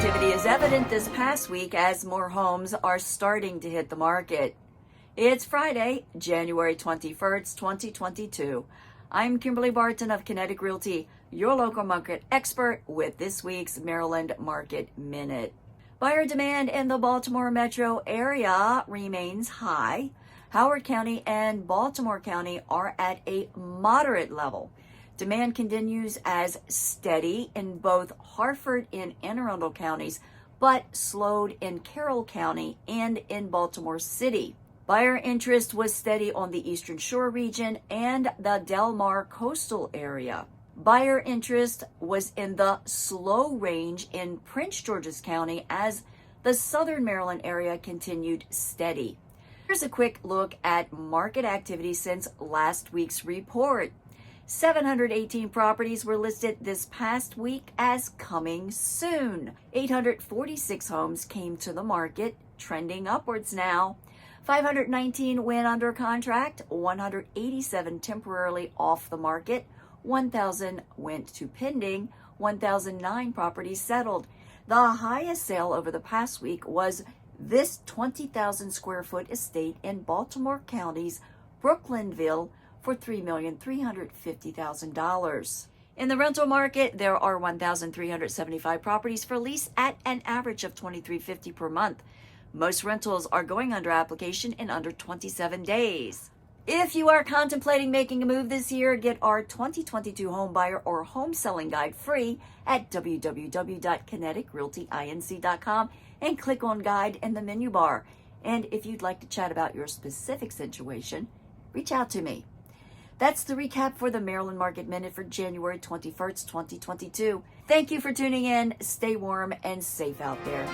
activity is evident this past week as more homes are starting to hit the market. It's Friday, January 21st, 2022. I'm Kimberly Barton of Kinetic Realty, your local market expert with this week's Maryland Market Minute. Buyer demand in the Baltimore metro area remains high. Howard County and Baltimore County are at a moderate level. Demand continues as steady in both Hartford and Anne Arundel counties, but slowed in Carroll County and in Baltimore City. Buyer interest was steady on the Eastern Shore region and the Del Mar coastal area. Buyer interest was in the slow range in Prince George's County as the Southern Maryland area continued steady. Here's a quick look at market activity since last week's report. 718 properties were listed this past week as coming soon. 846 homes came to the market, trending upwards now. 519 went under contract, 187 temporarily off the market, 1,000 went to pending, 1,009 properties settled. The highest sale over the past week was this 20,000 square foot estate in Baltimore County's Brooklynville for $3,350,000. In the rental market, there are 1,375 properties for lease at an average of $2,350 per month. Most rentals are going under application in under 27 days. If you are contemplating making a move this year, get our 2022 home buyer or home selling guide free at www.kineticrealtyinc.com and click on guide in the menu bar. And if you'd like to chat about your specific situation, reach out to me. That's the recap for the Maryland Market Minute for January 21st, 2022. Thank you for tuning in. Stay warm and safe out there.